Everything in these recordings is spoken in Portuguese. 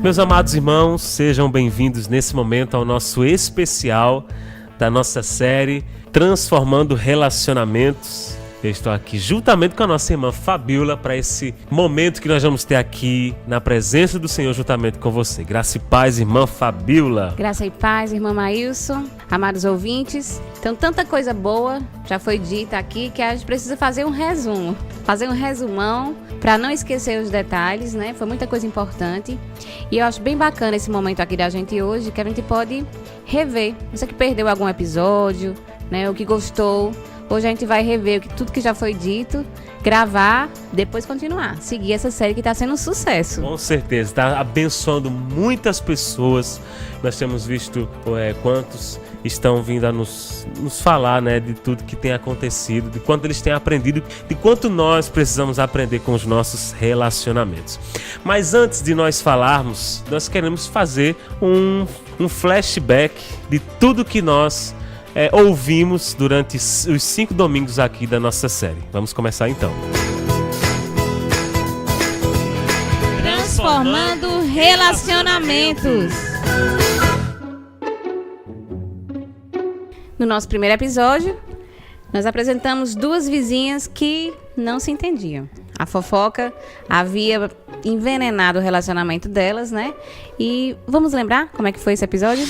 Meus amados irmãos, sejam bem-vindos nesse momento ao nosso especial da nossa série Transformando Relacionamentos. Eu estou aqui juntamente com a nossa irmã Fabíola para esse momento que nós vamos ter aqui na presença do Senhor juntamente com você. Graça e paz, irmã Fabíola. Graça e paz, irmã Maílson, amados ouvintes. Então, tanta coisa boa já foi dita aqui que a gente precisa fazer um resumo. Fazer um resumão para não esquecer os detalhes, né? Foi muita coisa importante. E eu acho bem bacana esse momento aqui da gente hoje, que a gente pode rever. Você que perdeu algum episódio, né? O que gostou. Hoje a gente vai rever tudo que já foi dito, gravar, depois continuar. Seguir essa série que está sendo um sucesso. Com certeza, está abençoando muitas pessoas. Nós temos visto quantos estão vindo a nos falar, né, de tudo que tem acontecido, de quanto eles têm aprendido, de quanto nós precisamos aprender com os nossos relacionamentos. Mas antes de nós falarmos, nós queremos fazer um flashback de tudo que nós ouvimos durante os 5 domingos aqui da nossa série. Vamos começar então. Transformando relacionamentos. No nosso primeiro episódio, nós apresentamos 2 vizinhas que não se entendiam. A fofoca havia envenenado o relacionamento delas, né? E vamos lembrar como é que foi esse episódio?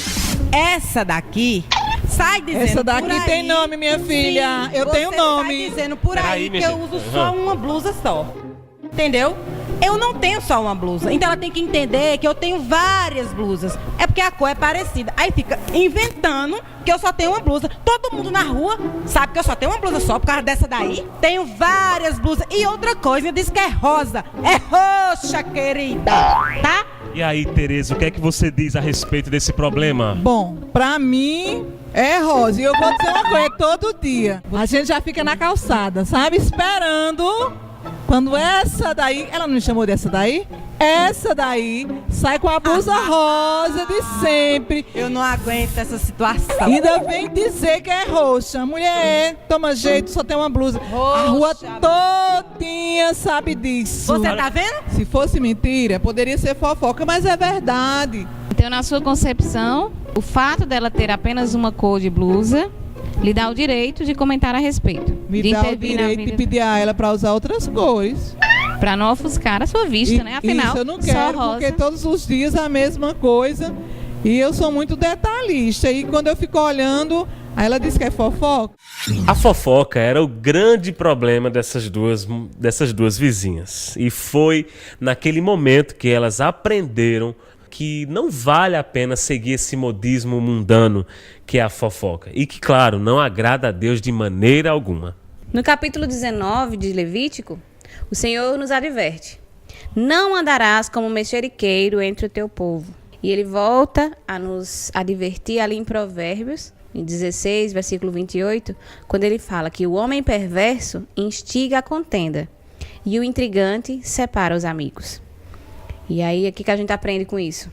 Essa daqui sai dizendo. Essa daqui por aí, tem nome, minha filha. Sim, eu tenho nome. Sai dizendo por aí que eu uso só uma blusa só. Entendeu? Eu não tenho só uma blusa. Então ela tem que entender que eu tenho várias blusas. É porque a cor é parecida. Aí fica inventando que eu só tenho uma blusa. Todo mundo na rua sabe que eu só tenho uma blusa só por causa dessa daí. Tenho várias blusas. E outra coisa, diz que é rosa. É roxa, querida. Tá? E aí, Tereza, o que é que você diz a respeito desse problema? Bom, pra mim é rosa. E eu vou dizer uma coisa, todo dia a gente já fica na calçada, sabe? Esperando quando essa daí, ela não me chamou dessa daí? Essa daí sai com a blusa rosa de sempre. Eu não aguento essa situação. Ainda vem dizer que é roxa. Mulher, toma jeito, só tem uma blusa. Roxa, a rua todinha sabe disso. Você tá vendo? Se fosse mentira, poderia ser fofoca, mas é verdade. Então, na sua concepção, o fato dela ter apenas uma cor de blusa lhe dá o direito de comentar a respeito. Me dá o direito de pedir a ela para usar outras cores. Para não ofuscar a sua vista, né? Afinal, isso eu não quero, só rosa. porque todos os dias a mesma coisa. E eu sou muito detalhista. E quando eu fico olhando, aí ela diz que é fofoca. A fofoca era o grande problema dessas duas vizinhas. E foi naquele momento que elas aprenderam que não vale a pena seguir esse modismo mundano que é a fofoca. E que, claro, não agrada a Deus de maneira alguma. No capítulo 19 de Levítico, o Senhor nos adverte: não andarás como mexeriqueiro entre o teu povo. E ele volta a nos advertir ali em Provérbios, em 16, versículo 28, quando ele fala que o homem perverso instiga a contenda e o intrigante separa os amigos. E aí, o que a gente aprende com isso?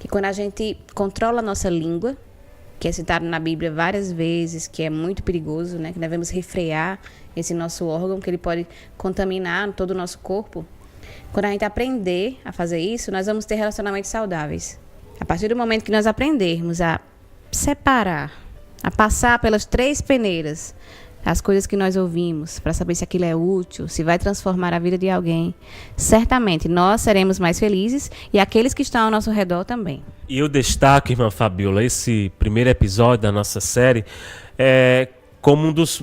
Que quando a gente controla a nossa língua, que é citado na Bíblia várias vezes, que é muito perigoso, né? Que devemos refrear esse nosso órgão, que ele pode contaminar todo o nosso corpo. Quando a gente aprender a fazer isso, nós vamos ter relacionamentos saudáveis. A partir do momento que nós aprendermos a separar, a passar pelas 3 peneiras, as coisas que nós ouvimos, para saber se aquilo é útil, se vai transformar a vida de alguém, certamente nós seremos mais felizes e aqueles que estão ao nosso redor também. E eu destaco, irmã Fabíola, esse primeiro episódio da nossa série como um dos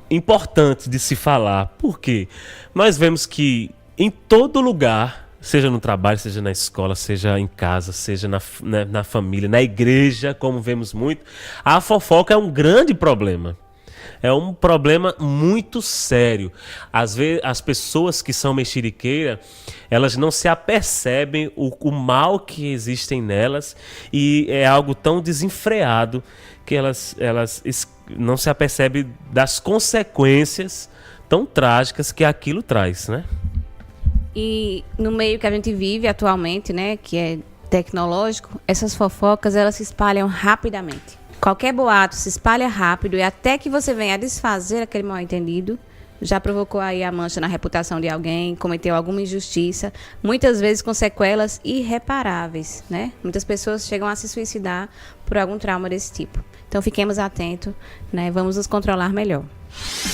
importantes de se falar. Por quê? Nós vemos que em todo lugar, seja no trabalho, seja na escola, seja em casa, seja na família, na igreja, como vemos muito, a fofoca é um grande problema. É um problema muito sério. Às vezes, as pessoas que são mexeriqueiras, elas não se apercebem o mal que existem nelas e é algo tão desenfreado que elas não se apercebem das consequências tão trágicas que aquilo traz, né? E no meio que a gente vive atualmente, né, que é tecnológico, essas fofocas elas se espalham rapidamente. Qualquer boato se espalha rápido e até que você venha a desfazer aquele mal-entendido, já provocou aí a mancha na reputação de alguém, cometeu alguma injustiça, muitas vezes com sequelas irreparáveis, né? Muitas pessoas chegam a se suicidar por algum trauma desse tipo. Então fiquemos atentos, né? Vamos nos controlar melhor.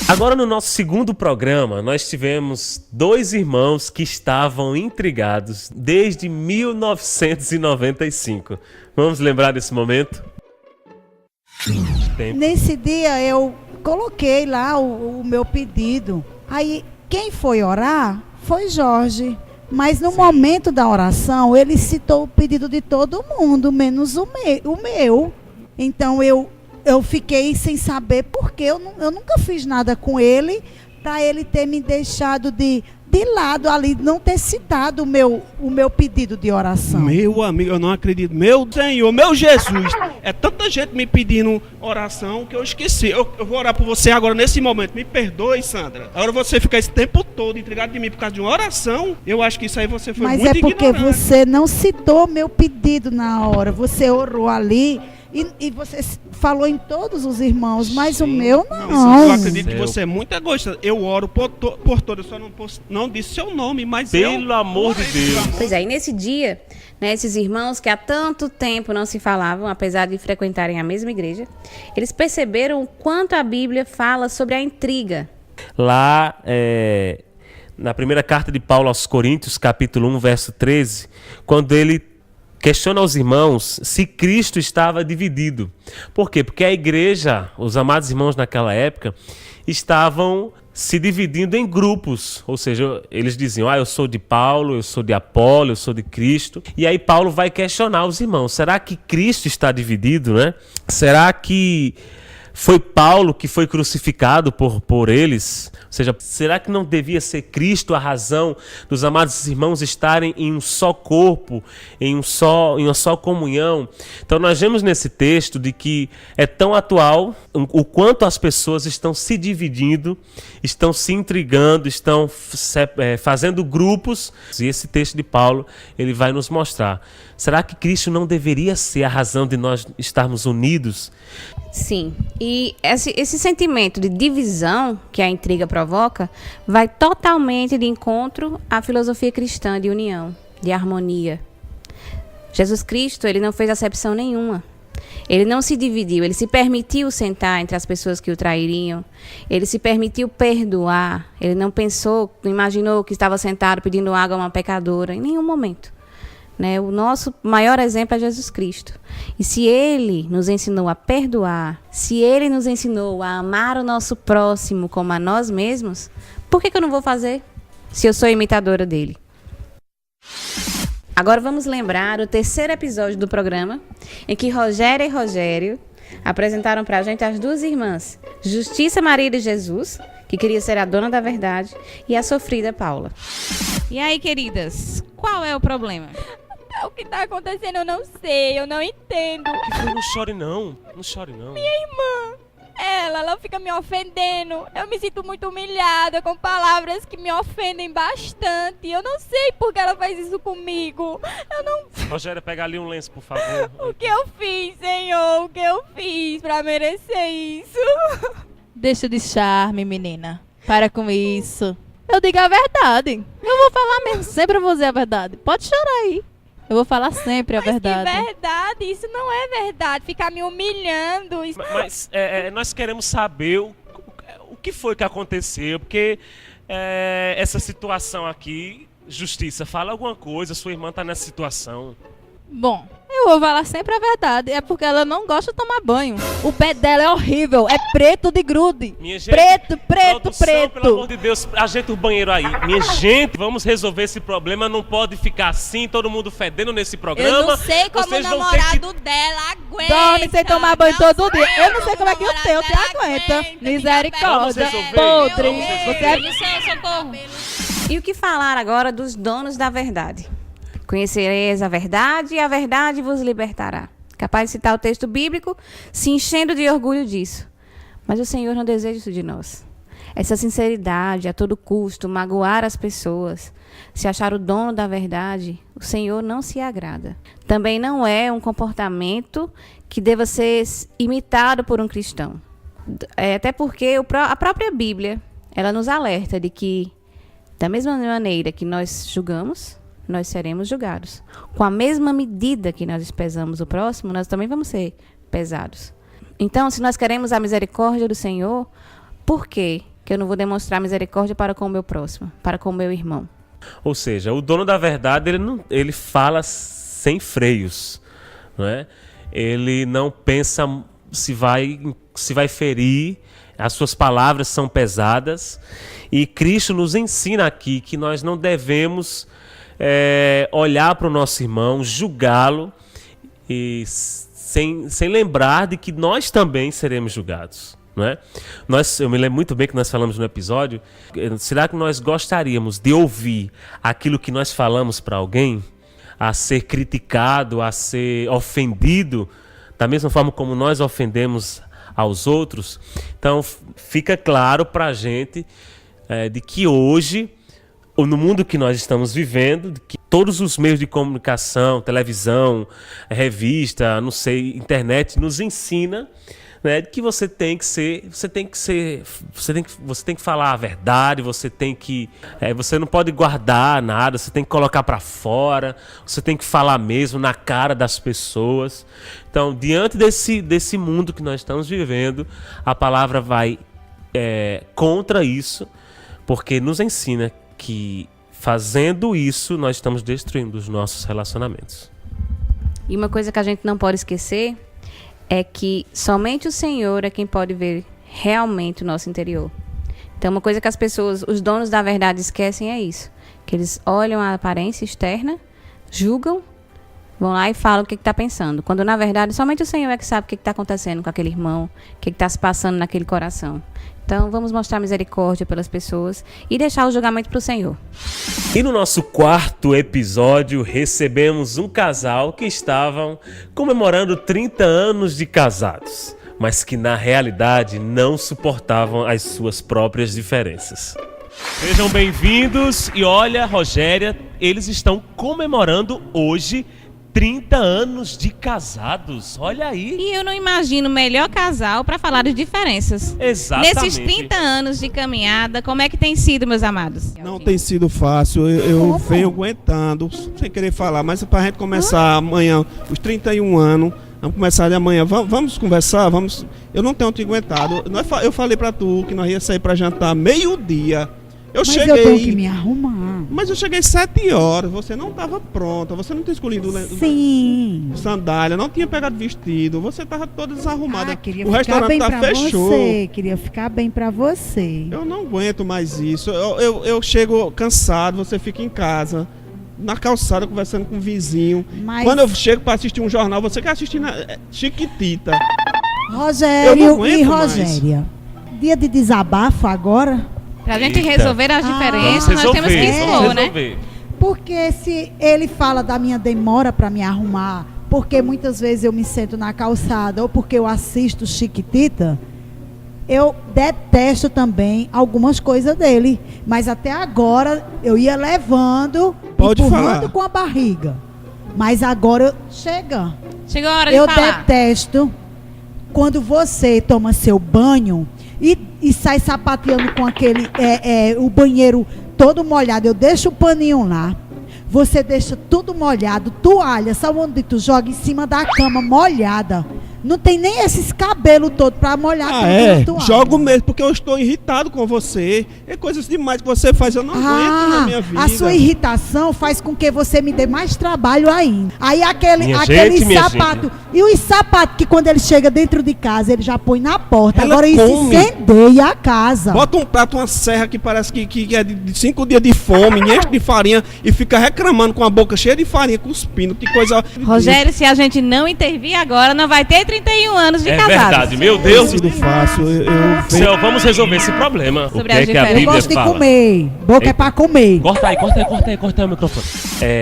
Agora, no nosso segundo programa, nós tivemos 2 irmãos que estavam intrigados desde 1995. Vamos lembrar desse momento? Nesse dia eu coloquei lá o meu pedido. Aí quem foi orar foi Jorge. Mas no momento da oração ele citou o pedido de todo mundo, menos o meu. Então eu fiquei sem saber porque eu nunca fiz nada com ele para ele ter me deixado de lado ali, não ter citado o meu pedido de oração. Meu amigo, eu não acredito. Meu Senhor, meu Jesus. É tanta gente me pedindo oração que eu esqueci. Eu vou orar por você agora nesse momento. Me perdoe, Sandra. Agora você ficar esse tempo todo intrigado de mim por causa de uma oração, eu acho que isso aí você foi Mas muito ignorante. Mas é porque você não citou meu pedido na hora. Você orou ali e você falou em todos os irmãos, mas sim, o meu não. Eu acredito que você é muito egoísta. Eu oro por todos, eu só não disse seu nome, mas pelo amor de Deus. Pois é, e nesse dia, né, esses irmãos que há tanto tempo não se falavam, apesar de frequentarem a mesma igreja, eles perceberam o quanto a Bíblia fala sobre a intriga. Lá, na primeira carta de Paulo aos Coríntios, capítulo 1, verso 13, quando ele questiona aos irmãos se Cristo estava dividido. Por quê? Porque a igreja, os amados irmãos naquela época, estavam se dividindo em grupos. Ou seja, eles diziam, eu sou de Paulo, eu sou de Apolo, eu sou de Cristo. E aí Paulo vai questionar os irmãos. Será que Cristo está dividido, né? Será que foi Paulo que foi crucificado por eles? Ou seja, será que não devia ser Cristo a razão dos amados irmãos estarem em um só corpo, em uma só comunhão? Então nós vemos nesse texto de que é tão atual o quanto as pessoas estão se dividindo, estão se intrigando, estão fazendo grupos. E esse texto de Paulo, ele vai nos mostrar. Será que Cristo não deveria ser a razão de nós estarmos unidos? Sim, e esse sentimento de divisão que a intriga provoca vai totalmente de encontro à filosofia cristã de união, de harmonia. Jesus Cristo, ele não fez acepção nenhuma. Ele não se dividiu, ele se permitiu sentar entre as pessoas que o trairiam. Ele se permitiu perdoar. Ele não imaginou que estava sentado pedindo água a uma pecadora, em nenhum momento. Né? O nosso maior exemplo é Jesus Cristo. E se Ele nos ensinou a perdoar, se Ele nos ensinou a amar o nosso próximo como a nós mesmos, por que eu não vou fazer se eu sou imitadora dele? Agora vamos lembrar o terceiro episódio do programa, em que Rogéria e Rogério apresentaram para a gente as 2 irmãs, Justiça Maria de Jesus, que queria ser a dona da verdade, e a sofrida Paula. E aí, queridas, qual é o problema? O que tá acontecendo eu não sei, eu não entendo. Não chore não, não chore não. Minha irmã, ela fica me ofendendo. Eu me sinto muito humilhada com palavras que me ofendem bastante. Eu não sei por que ela faz isso comigo. Eu não... Rogéria, pega ali um lenço, por favor. O que eu fiz, Senhor? O que eu fiz pra merecer isso? Deixa de charme, menina. Para com isso. Eu digo a verdade. Eu vou falar mesmo, sempre vou dizer a verdade. Pode chorar aí. Eu vou falar sempre a verdade. Que verdade? Isso não é verdade. Ficar me humilhando. Isso... Mas nós queremos saber o que foi que aconteceu, porque essa situação aqui, Justiça, fala alguma coisa, sua irmã está nessa situação. Bom, eu vou falar sempre a verdade. É porque ela não gosta de tomar banho. O pé dela é horrível. É preto de grude. Minha gente, preto. Pelo amor de Deus, ajeita o banheiro aí. Minha gente, vamos resolver esse problema. Não pode ficar assim, todo mundo fedendo nesse programa. Eu não sei como o namorado dela aguenta. Dorme sem tomar banho todo dia. Eu não sei como é que o teu te aguenta. Misericórdia. Podre. Você é... Socorro. E o que falar agora dos donos da verdade? Conhecereis a verdade e a verdade vos libertará. Capaz de citar o texto bíblico, se enchendo de orgulho disso. Mas o Senhor não deseja isso de nós. Essa sinceridade, a todo custo, magoar as pessoas, se achar o dono da verdade, o Senhor não se agrada. Também não é um comportamento que deva ser imitado por um cristão. Até porque a própria Bíblia, ela nos alerta de que, da mesma maneira que nós julgamos, nós seremos julgados. Com a mesma medida que nós pesamos o próximo, nós também vamos ser pesados. Então, se nós queremos a misericórdia do Senhor, por que eu não vou demonstrar misericórdia para com o meu próximo, para com o meu irmão? Ou seja, o dono da verdade, ele fala sem freios, não é? Ele não pensa se vai ferir, as suas palavras são pesadas, e Cristo nos ensina aqui que nós não devemos olhar para o nosso irmão, julgá-lo, e sem lembrar de que nós também seremos julgados. Não é? Eu me lembro muito bem que nós falamos no episódio, será que nós gostaríamos de ouvir aquilo que nós falamos para alguém, a ser criticado, a ser ofendido, da mesma forma como nós ofendemos aos outros? Então fica claro para a gente de que hoje, ou no mundo que nós estamos vivendo, de que todos os meios de comunicação, televisão, revista, não sei, internet, nos ensina, né, que você tem que falar a verdade, você não pode guardar nada, você tem que colocar para fora, você tem que falar mesmo na cara das pessoas. Então, diante desse mundo que nós estamos vivendo, a palavra vai contra isso, porque nos ensina que fazendo isso nós estamos destruindo os nossos relacionamentos. E uma coisa que a gente não pode esquecer é que somente o Senhor é quem pode ver realmente o nosso interior. Então, uma coisa que as pessoas, os donos da verdade, esquecem é isso. Que eles olham a aparência externa, julgam, vão lá e falam o que está pensando. Quando, na verdade, somente o Senhor é que sabe o que está acontecendo com aquele irmão, o que está se passando naquele coração. Então, vamos mostrar misericórdia pelas pessoas e deixar o julgamento para o Senhor. E no nosso quarto episódio, recebemos um casal que estavam comemorando 30 anos de casados, mas que na realidade não suportavam as suas próprias diferenças. Sejam bem-vindos e olha, Rogéria, eles estão comemorando hoje 30 anos de casados, olha aí. E eu não imagino melhor casal para falar de diferenças. Exatamente. Nesses 30 anos de caminhada, como é que tem sido, meus amados? Não tem sido fácil, eu venho aguentando, sem querer falar, mas para a gente começar amanhã, os 31 anos, vamos começar de amanhã, vamos conversar, vamos. Eu não tenho te aguentado, eu falei para tu que nós ia sair para jantar meio-dia. Mas eu tenho que me arrumar. Mas eu cheguei 7 horas, você não estava pronta, você não tinha escolhido sandália, não tinha pegado vestido, você estava toda desarrumada. Queria o restaurante fechou. Queria ficar bem pra você. Eu não aguento mais isso. Eu chego cansado, você fica em casa, na calçada, conversando com o vizinho. Mas... Quando eu chego para assistir um jornal, você quer assistir Chiquitita. Rogério e Rogéria, dia de desabafo agora? Pra gente resolver as diferenças, nós temos que expor, né? Porque se ele fala da minha demora para me arrumar, porque muitas vezes eu me sento na calçada, ou porque eu assisto Chiquitita, eu detesto também algumas coisas dele. Mas até agora eu ia levando, empurrando com a barriga. Mas agora chega. Chegou a hora de falar. Eu detesto quando você toma seu banho e sai sapateando com aquele o banheiro todo molhado. Eu deixo o paninho lá, você deixa tudo molhado, toalha, sabe onde tu joga? Em cima da cama, molhada. Não tem nem esses cabelos todos para molhar tudo. Jogo mesmo, porque eu estou irritado com você. É coisas demais que você faz, eu não aguento na minha vida. A sua irritação faz com que você me dê mais trabalho ainda. Aí aquele sapato, e os sapatos que quando ele chega dentro de casa, ele já põe na porta. Agora isso incendeia a casa. Bota um prato, uma serra que parece que é de 5 dias de fome, enche de farinha e fica reclamando com a boca cheia de farinha, cuspindo, que coisa... Rogério, se a gente não intervir agora, não vai ter 31 anos de casados. É verdade, meu Deus. Tudo fácil. Vamos resolver esse problema. Sobre o que a Bíblia eu gosto de fala? comer. Boca é pra comer. Corta aí o microfone.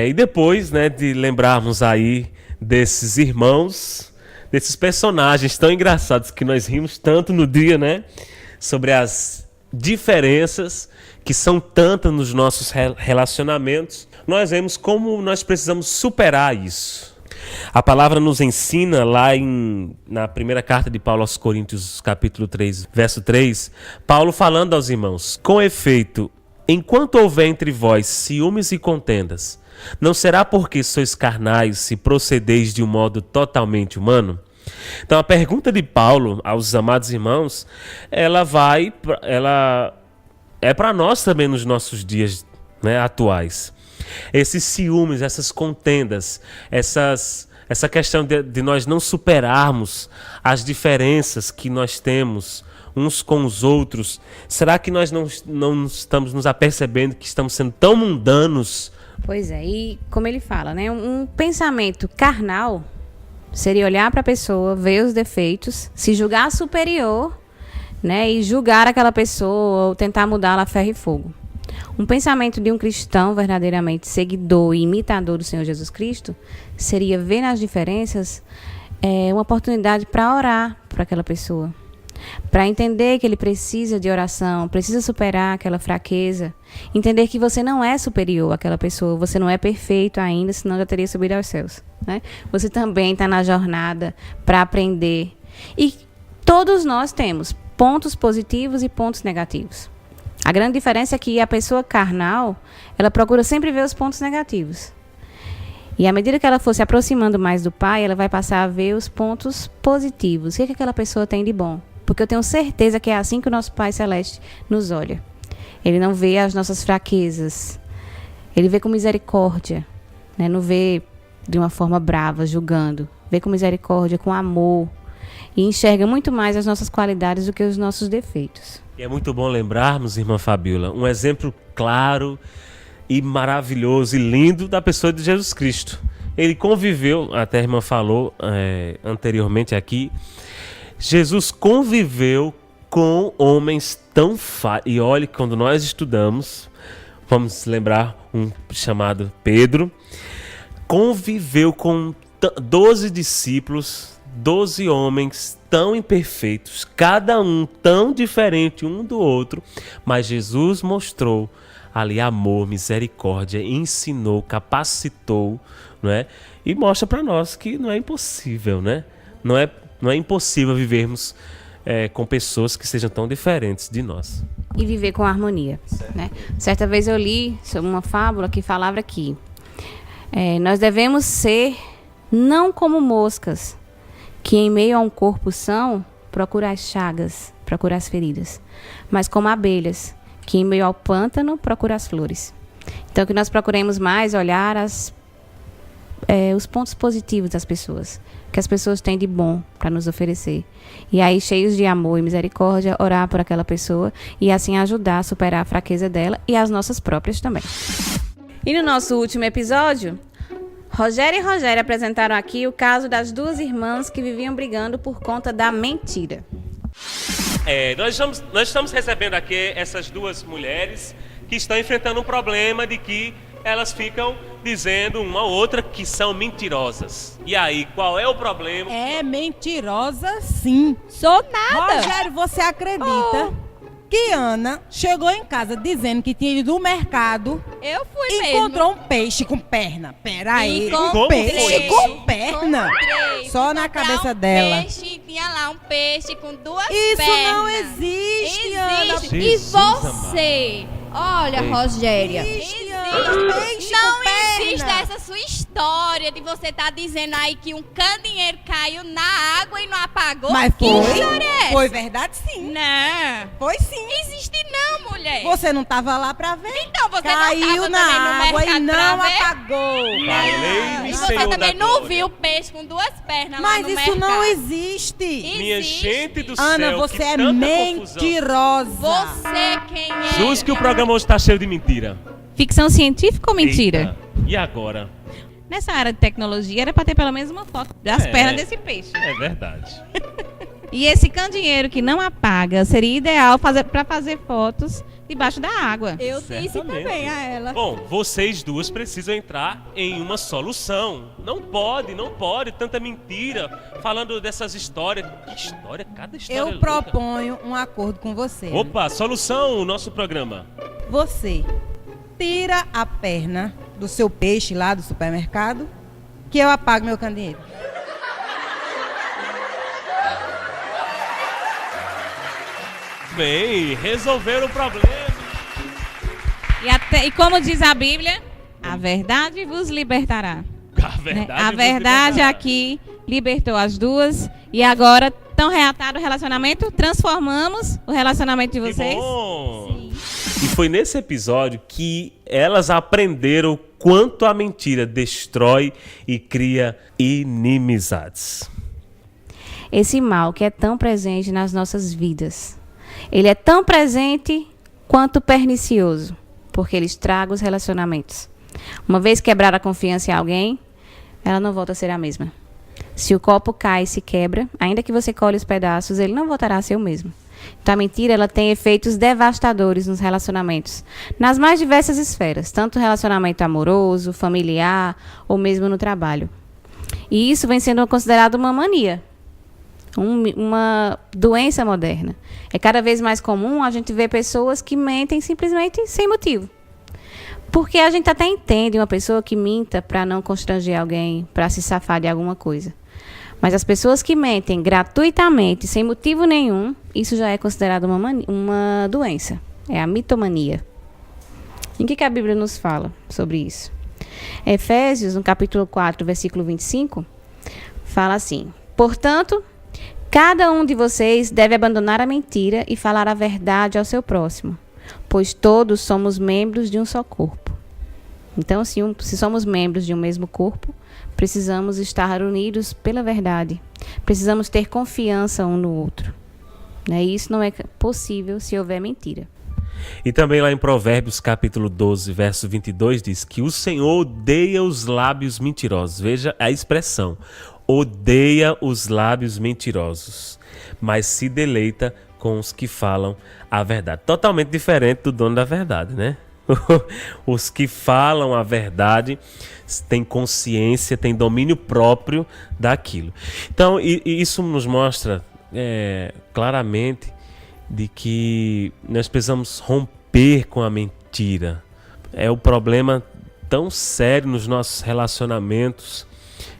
E depois, né, de lembrarmos aí desses irmãos, desses personagens tão engraçados que nós rimos tanto no dia, né? Sobre as diferenças que são tantas nos nossos relacionamentos, nós vemos como nós precisamos superar isso. A palavra nos ensina lá na primeira carta de Paulo aos Coríntios, capítulo 3, verso 3, Paulo falando aos irmãos: com efeito, enquanto houver entre vós ciúmes e contendas, não será porque sois carnais se procedeis de um modo totalmente humano? Então a pergunta de Paulo aos amados irmãos, ela é para nós também nos nossos dias, né, atuais. Esses ciúmes, essas contendas, essa questão de nós não superarmos as diferenças que nós temos uns com os outros, será que nós não estamos nos apercebendo que estamos sendo tão mundanos? Pois é, e como ele fala, né, um pensamento carnal seria olhar para a pessoa, ver os defeitos, se julgar superior, né, e julgar aquela pessoa ou tentar mudá-la a ferro e fogo. Um pensamento de um cristão verdadeiramente seguidor e imitador do Senhor Jesus Cristo seria ver nas diferenças uma oportunidade para orar por aquela pessoa, para entender que ele precisa de oração, precisa superar aquela fraqueza, entender que você não é superior àquela pessoa, você não é perfeito ainda, senão já teria subido aos céus, né? Você também está na jornada para aprender. E todos nós temos pontos positivos e pontos negativos. A grande diferença é que a pessoa carnal, ela procura sempre ver os pontos negativos. E à medida que ela for se aproximando mais do Pai, ela vai passar a ver os pontos positivos. O que aquela pessoa tem de bom? Porque eu tenho certeza que é assim que o nosso Pai Celeste nos olha. Ele não vê as nossas fraquezas. Ele vê com misericórdia, né? Não vê de uma forma brava, julgando. Vê com misericórdia, com amor. E enxerga muito mais as nossas qualidades do que os nossos defeitos. E é muito bom lembrarmos, irmã Fabíola, um exemplo claro e maravilhoso e lindo da pessoa de Jesus Cristo. Ele conviveu, até a irmã falou anteriormente aqui, Jesus conviveu com homens tão fáceis. E olha, quando nós estudamos, vamos lembrar um chamado Pedro, conviveu com 12 discípulos, 12 homens tão imperfeitos, cada um tão diferente um do outro, mas Jesus mostrou ali amor, misericórdia, ensinou, capacitou, não é? E mostra para nós que não é impossível, né? Não é impossível vivermos com pessoas que sejam tão diferentes de nós. E viver com harmonia, né? Certa vez eu li sobre uma fábula que falava que nós devemos ser não como moscas, que em meio a um corpo são, procura as chagas, procura as feridas, mas como abelhas, que em meio ao pântano procura as flores. Então que nós procuremos mais olhar os pontos positivos das pessoas, que as pessoas têm de bom para nos oferecer. E aí, cheios de amor e misericórdia, orar por aquela pessoa e assim ajudar a superar a fraqueza dela e as nossas próprias também. E no nosso último episódio, Rogério e Rogéria apresentaram aqui o caso das duas irmãs que viviam brigando por conta da mentira. Nós estamos recebendo aqui essas duas mulheres que estão enfrentando um problema de que elas ficam dizendo uma ou outra que são mentirosas. E aí, qual é o problema? É mentirosa, sim. Sou nada. Rogério, você acredita que Ana chegou em casa dizendo que tinha ido no mercado? Eu fui e mesmo. encontrou um peixe com perna. Peraí, Encontrei. um peixe com perna? Encontrei. Só na cabeça dela. Peixe, tinha lá um peixe com duas Isso pernas. não existe, Ana. Existe. E Jesus você? Olha, Eita. Rogéria. Existe, Existe. Ana. Peixe Não com perna. existe essa sua história de você estar dizendo aí que um candeeiro caiu na água e não apagou. Mas Que foi. história é essa? Foi verdade, sim. Não. Foi sim. Existe não, mulher. Você não estava lá pra ver? Então, você Caiu não tava também na no água e mercado não pra ver? apagou. Valei-me, E você Senhor também da não glória. viu peixe com duas pernas lá Mas no isso mercado. não existe. Minha Existe. gente do Ana, céu, você que é tanta confusão. mentirosa. Você quem é? Jus que o programa hoje está cheio de mentira. Ficção científica ou mentira? Eita. E agora? Nessa área de tecnologia era para ter pelo menos uma foto das pernas desse peixe. É verdade. E esse candeeiro que não apaga seria ideal para fazer fotos debaixo da água. Eu disse Certamente. também a ela. Bom, vocês duas precisam entrar em uma solução. Não pode tanta mentira falando dessas histórias. Que história? Cada história é Eu louca. proponho um acordo com você. Opa, solução, o nosso programa. Você tira a perna do seu peixe lá do supermercado que eu apago meu candeeiro. Bem, resolveram o problema. E como diz a Bíblia, a verdade vos libertará. A verdade aqui libertou as duas. E agora, tão reatado o relacionamento, transformamos o relacionamento de vocês. Que bom. E foi nesse episódio que elas aprenderam o quanto a mentira destrói e cria inimizades. Esse mal que é tão presente nas nossas vidas, ele é tão presente quanto pernicioso, porque ele estraga os relacionamentos. Uma vez quebrada a confiança em alguém, ela não volta a ser a mesma. Se o copo cai e se quebra, ainda que você colhe os pedaços, ele não voltará a ser o mesmo. Então a mentira, ela tem efeitos devastadores nos relacionamentos, nas mais diversas esferas, tanto relacionamento amoroso, familiar ou mesmo no trabalho. E isso vem sendo considerado uma mania, uma doença moderna. É cada vez mais comum a gente ver pessoas que mentem simplesmente sem motivo. Porque a gente até entende uma pessoa que minta para não constranger alguém, para se safar de alguma coisa. Mas as pessoas que mentem gratuitamente, sem motivo nenhum, isso já é considerado uma doença. É a mitomania. Em que a Bíblia nos fala sobre isso? Efésios, no capítulo 4, versículo 25, fala assim: portanto, cada um de vocês deve abandonar a mentira e falar a verdade ao seu próximo, pois todos somos membros de um só corpo. Então, se somos membros de um mesmo corpo, precisamos estar unidos pela verdade. Precisamos ter confiança um no outro. E isso não é possível se houver mentira. E também lá em Provérbios, capítulo 12, verso 22, diz que o Senhor odeia os lábios mentirosos. Veja a expressão. Odeia os lábios mentirosos, mas se deleita com os que falam a verdade. Totalmente diferente do dono da verdade, né? Os que falam a verdade têm consciência, têm domínio próprio daquilo. Então, isso nos mostra claramente de que nós precisamos romper com a mentira. É um problema tão sério nos nossos relacionamentos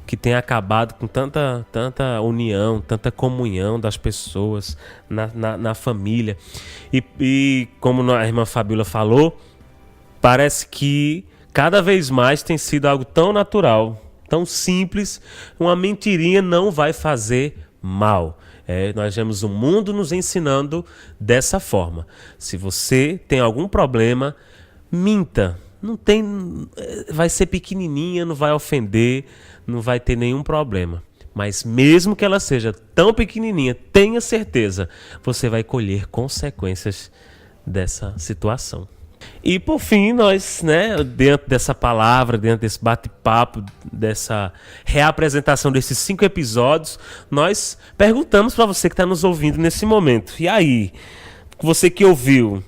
que tem acabado com tanta união, tanta comunhão das pessoas na família. E como a irmã Fabíola falou, parece que cada vez mais tem sido algo tão natural, tão simples, uma mentirinha não vai fazer mal. Nós vemos o mundo nos ensinando dessa forma. Se você tem algum problema, minta. Não tem, vai ser pequenininha, não vai ofender, não vai ter nenhum problema. Mas mesmo que ela seja tão pequenininha, tenha certeza, você vai colher consequências dessa situação. E por fim, nós, dentro dessa palavra, dentro desse bate-papo, dessa reapresentação desses 5 episódios, nós perguntamos para você que está nos ouvindo nesse momento. E aí, você que ouviu,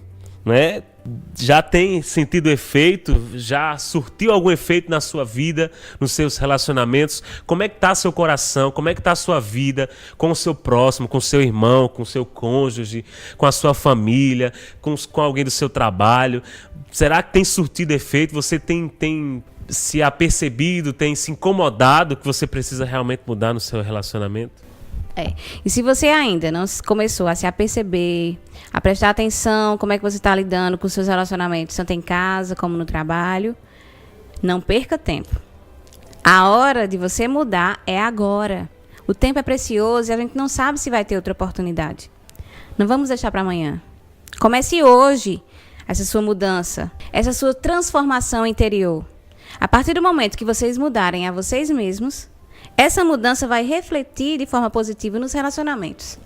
já tem sentido efeito? Já surtiu algum efeito na sua vida, nos seus relacionamentos? Como é que está seu coração? Como é que está a sua vida com o seu próximo, com o seu irmão, com o seu cônjuge, com a sua família, com alguém do seu trabalho? Será que tem surtido efeito? Você tem se apercebido, tem se incomodado que você precisa realmente mudar no seu relacionamento? E se você ainda não começou a se aperceber, a prestar atenção, como é que você está lidando com os seus relacionamentos, tanto em casa como no trabalho, não perca tempo. A hora de você mudar é agora. O tempo é precioso e a gente não sabe se vai ter outra oportunidade. Não vamos deixar para amanhã. Comece hoje essa sua mudança, essa sua transformação interior. A partir do momento que vocês mudarem a vocês mesmos, essa mudança vai refletir de forma positiva nos relacionamentos,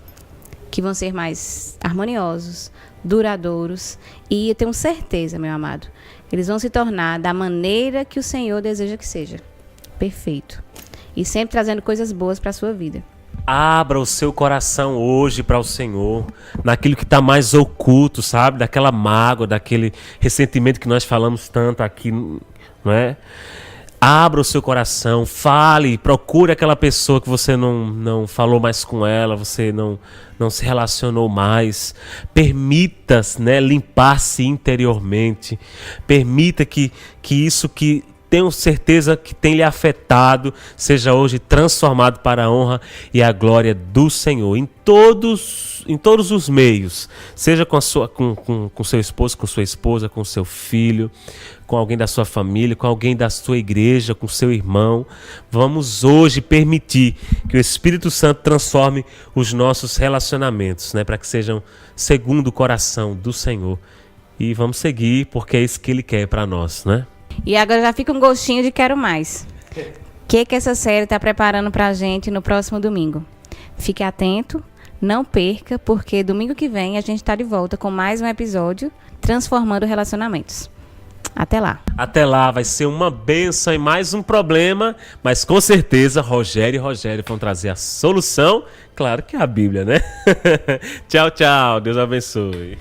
que vão ser mais harmoniosos, duradouros e eu tenho certeza, meu amado, eles vão se tornar da maneira que o Senhor deseja que seja. Perfeito. E sempre trazendo coisas boas para a sua vida. Abra o seu coração hoje para o Senhor, naquilo que está mais oculto, sabe? Daquela mágoa, daquele ressentimento que nós falamos tanto aqui, não é? Abra o seu coração, fale, procure aquela pessoa que você não falou mais com ela, você não se relacionou mais. Permita, limpar-se interiormente. Permita que isso que tenho certeza que tem lhe afetado, seja hoje transformado para a honra e a glória do Senhor, em todos os meios, seja com seu esposo, com sua esposa, com seu filho, com alguém da sua família, com alguém da sua igreja, com seu irmão. Vamos hoje permitir que o Espírito Santo transforme os nossos relacionamentos, né, para que sejam segundo o coração do Senhor. E vamos seguir, porque é isso que Ele quer para nós, né? E agora já fica um gostinho de quero mais. O que essa série está preparando para a gente no próximo domingo? Fique atento, não perca, porque domingo que vem a gente está de volta com mais um episódio Transformando Relacionamentos. Até lá. Até lá, vai ser uma bênção e mais um problema, mas com certeza Rogério vão trazer a solução. Claro que é a Bíblia, né? Tchau, tchau. Deus abençoe.